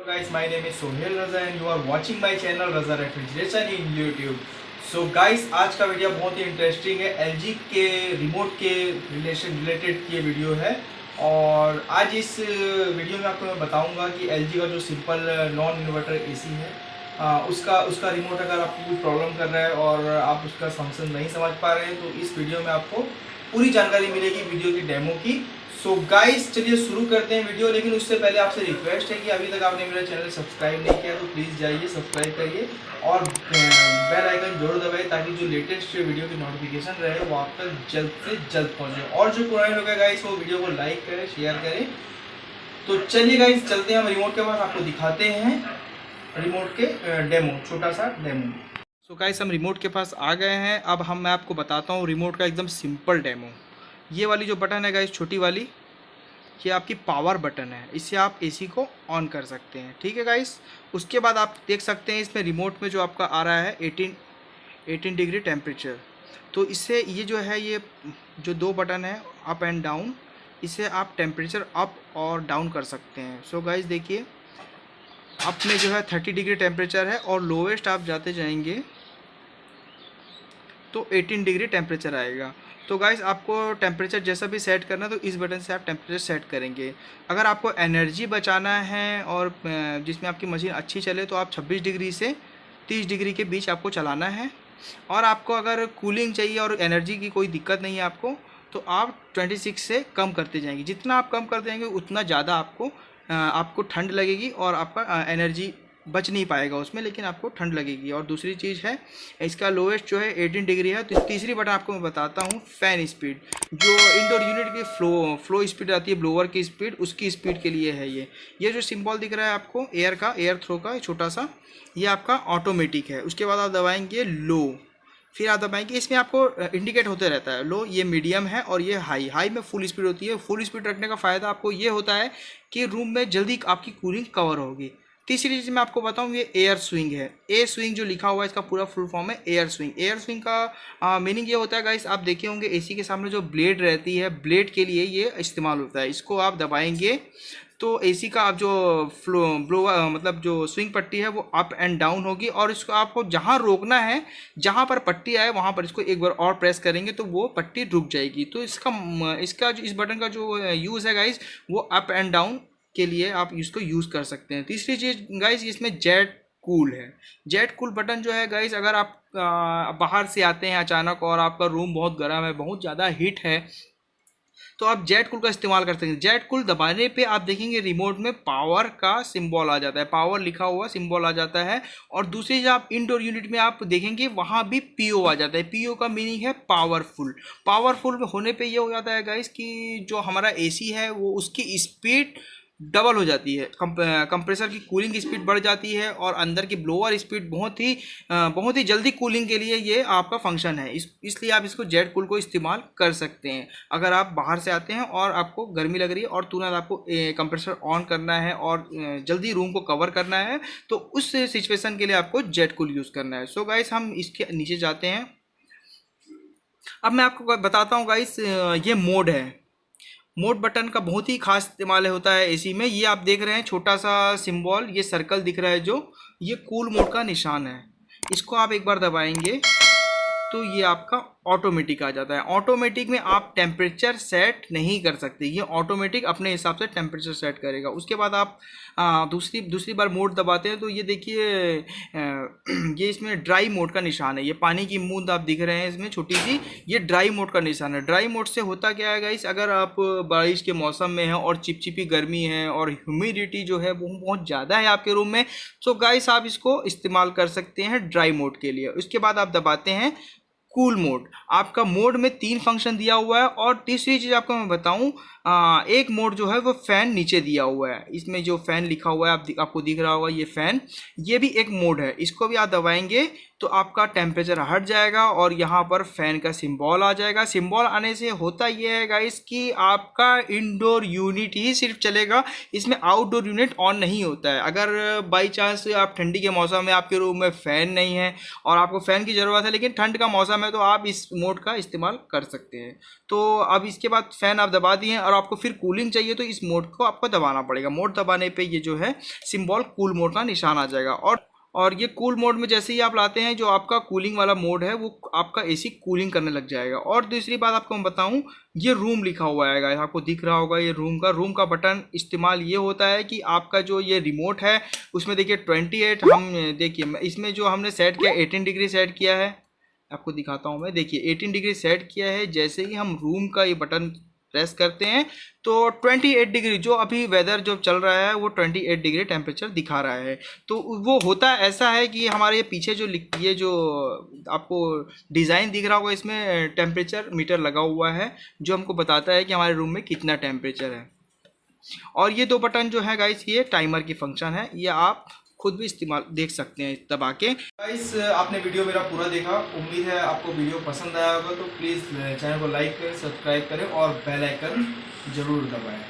Hello guys, my name is Sohail Raza and you are watching my channel Raza Refrigeration in YouTube. So guys, आज का video बहुत ही interesting है। LG के remote के related ये video है और आज इस वीडियो में आपको मैं बताऊंगा कि LG का जो सिंपल नॉन इन्वर्टर AC है उसका रिमोट अगर आपको कुछ प्रॉब्लम कर रहा है और आप उसका फंक्शन नहीं समझ पा रहे हैं तो इस वीडियो में आपको पूरी जानकारी मिलेगी वीडियो की डेमो की। सो गाइस चलिए शुरू करते हैं वीडियो, लेकिन उससे पहले आपसे रिक्वेस्ट है कि अभी तक आपने मेरा चैनल सब्सक्राइब नहीं किया तो प्लीज़ जाइए सब्सक्राइब करिए और बेल आइकन जरूर दबाइए ताकि जो लेटेस्ट वीडियो की नोटिफिकेशन रहे वो आप तक जल्द से जल्द पहुंचे। और जो पुराने लोग हैं गाइस वो वीडियो को लाइक करें, शेयर करें। तो चलिए गाइस चलते हैं हम रिमोट के पास, आपको दिखाते हैं रिमोट के डेमो, छोटा सा डेमो। सो गाइस हम रिमोट के पास आ गए हैं। अब मैं आपको बताता हूँ रिमोट का एकदम सिंपल डेमो। ये वाली जो बटन है गाइस, छोटी वाली, ये आपकी पावर बटन है, इससे आप एसी को ऑन कर सकते हैं। ठीक है गाइस। उसके बाद आप देख सकते हैं इसमें रिमोट में जो आपका आ रहा है 18 डिग्री टेम्परेचर। तो इससे ये जो है, ये जो दो बटन है अप एंड डाउन, इससे आप टेम्परेचर अप और डाउन कर सकते हैं। सो गाइस देखिए, अप में जो है 30 डिग्री टेम्परेचर है और लोवेस्ट आप जाते जाएंगे तो 18 डिग्री टेम्परेचर आएगा। तो गाइस आपको टेम्परेचर जैसा भी सेट करना है तो इस बटन से आप टेम्परेचर सेट करेंगे। अगर आपको एनर्जी बचाना है और जिसमें आपकी मशीन अच्छी चले तो आप 26 डिग्री से 30 डिग्री के बीच आपको चलाना है। और आपको अगर कूलिंग चाहिए और एनर्जी की कोई दिक्कत नहीं है आपको, तो आप 26 से कम करते जाएंगे। जितना आप कम करते जाएंगे उतना ज़्यादा आपको ठंड लगेगी और आपका एनर्जी बच नहीं पाएगा उसमें, लेकिन आपको ठंड लगेगी। और दूसरी चीज़ है, इसका लोएस्ट जो है 18 डिग्री है। तो तीसरी बटन आपको मैं बताता हूँ, फ़ैन स्पीड, जो इंडोर यूनिट की फ्लो स्पीड आती है, ब्लोअर की स्पीड, उसकी स्पीड के लिए है ये जो सिंबल दिख रहा है आपको एयर थ्रो का छोटा सा, ये आपका ऑटोमेटिक है। उसके बाद आप दबाएंगे लो, फिर आप दबाएंगे, इसमें आपको इंडिकेट होते रहता है लो, ये मीडियम है और ये हाई में फुल स्पीड होती है। फुल स्पीड रखने का फ़ायदा आपको ये होता है कि रूम में जल्दी आपकी कूलिंग कवर होगी। तीसरी चीज़ मैं आपको बताऊं, ये एयर स्विंग है। एयर स्विंग जो लिखा हुआ है इसका पूरा फुल फॉर्म है एयर स्विंग। एयर स्विंग का मीनिंग ये होता है गाइस, आप देखे होंगे एसी के सामने जो ब्लेड रहती है, ब्लेड के लिए ये इस्तेमाल होता है। इसको आप दबाएंगे तो एसी का आप जो मतलब जो स्विंग पट्टी है वो अप एंड डाउन होगी, और इसको आपको जहाँ रोकना है, जहाँ पर पट्टी आए वहाँ पर इसको एक बार और प्रेस करेंगे तो वो पट्टी रुक जाएगी। तो इसका जो इस बटन का जो यूज़ है गाइस, वो अप एंड डाउन के लिए आप इसको यूज़ कर सकते हैं। तीसरी चीज़ गाइस, इसमें जेट कूल है। जेट कूल बटन जो है गाइस, अगर आप बाहर से आते हैं अचानक और आपका रूम बहुत गर्म है, बहुत ज़्यादा हीट है, तो आप जेट कूल का इस्तेमाल कर सकते हैं। जेट कूल दबाने पे आप देखेंगे रिमोट में पावर का सिंबल आ जाता है, पावर लिखा हुआ सिंबल आ जाता है। और दूसरी जो आप इंडोर यूनिट में आप देखेंगे वहाँ भी पीओ आ जाता है। पीओ का मीनिंग है पावरफुल। पावरफुल होने पे ये हो जाता है गाइस कि जो हमारा एसी है वो उसकी स्पीड डबल हो जाती है, कंप्रेसर की कूलिंग स्पीड बढ़ जाती है और अंदर की ब्लोअर स्पीड बहुत ही जल्दी कूलिंग के लिए ये आपका फंक्शन है। इसलिए आप इसको जेट कूल को इस्तेमाल कर सकते हैं। अगर आप बाहर से आते हैं और आपको गर्मी लग रही है और तुरंत आपको कंप्रेसर ऑन करना है और जल्दी रूम को कवर करना है, तो उस सिचुएशन के लिए आपको जेट कूल यूज़ करना है। सो गाइस हम इसके नीचे जाते हैं। अब मैं आपको बताता हूँ गाइस, ये मोड है। मोड बटन का बहुत ही खास इस्तेमाल होता है एसी में। ये आप देख रहे हैं छोटा सा सिंबल, ये सर्कल दिख रहा है जो, ये कूल मोड का निशान है। इसको आप एक बार दबाएंगे तो ये आपका ऑटोमेटिक आ जाता है। ऑटोमेटिक में आप टेम्परेचर सेट नहीं कर सकते, ये ऑटोमेटिक अपने हिसाब से टेम्परेचर सेट करेगा। उसके बाद आप दूसरी बार मोड दबाते हैं तो ये देखिए, ये इसमें ड्राई मोड का निशान है। ये पानी की बूंद आप दिख रहे हैं इसमें छोटी सी, ये ड्राई मोड का निशान है। ड्राई मोड से होता क्या है गाइस, अगर आप बारिश के मौसम में हैं और चिपचिपी गर्मी है और ह्यूमिडिटी जो है वो बहुत ज़्यादा है आपके रूम में, तो गाइस आप इसको इस्तेमाल कर सकते हैं ड्राई मोड के लिए। उसके बाद आप दबाते हैं कूल मोड। आपका मोड में 3 फंक्शन दिया हुआ है। और तीसरी चीज़ आपको मैं बताऊं, एक मोड जो है वो फ़ैन नीचे दिया हुआ है। इसमें जो फ़ैन लिखा हुआ है आपको दिख रहा होगा, ये फ़ैन, ये भी एक मोड है। इसको भी आप दबाएंगे तो आपका टेम्परेचर हट जाएगा और यहाँ पर फैन का सिंबल आ जाएगा। सिंबल आने से होता ये है गाइस कि आपका इंडोर यूनिट ही सिर्फ चलेगा, इसमें आउटडोर यूनिट ऑन नहीं होता है। अगर बाई चांस आप ठंडी के मौसम में आपके रूम में फ़ैन नहीं है और आपको फ़ैन की ज़रूरत है लेकिन ठंड का मौसम है, तो आप इस मोड का इस्तेमाल कर सकते हैं। तो अब इसके बाद फ़ैन आप दबा दिए और आपको फिर कूलिंग चाहिए तो इस मोड को आपको दबाना पड़ेगा। मोड दबाने पे ये जो है सिंबल कूल मोड का निशान आ जाएगा। और ये कूल मोड में जैसे ही आप लाते हैं, जो आपका कूलिंग वाला मोड है वो आपका एसी कूलिंग करने लग जाएगा। और दूसरी बात आपको मैं बताऊं, ये रूम लिखा हुआ है गाइस, आपको दिख रहा होगा ये रूम का बटन इस्तेमाल ये होता है कि आपका जो ये रिमोट है उसमें देखिए 28 हम देखिए इसमें जो हमने सेट किया 18 डिग्री सेट किया है, आपको दिखाता हूँ मैं। देखिए 18 डिग्री सेट किया है, जैसे ही हम रूम का ये बटन प्रेस करते हैं तो 28 डिग्री जो अभी वेदर जो चल रहा है वो 28 डिग्री टेम्परेचर दिखा रहा है। तो वो होता ऐसा है कि हमारे ये पीछे जो ये जो आपको डिज़ाइन दिख रहा होगा इसमें टेम्परेचर मीटर लगा हुआ है जो हमको बताता है कि हमारे रूम में कितना टेम्परेचर है। और ये दो बटन जो है गाइस ये टाइमर की फंक्शन है, ये आप खुद भी इस्तेमाल देख सकते हैं दबा के। गाइस आपने वीडियो मेरा पूरा देखा, उम्मीद है आपको वीडियो पसंद आया होगा। तो प्लीज़ चैनल को लाइक करें, सब्सक्राइब करें और बेल आइकन ज़रूर दबाएं।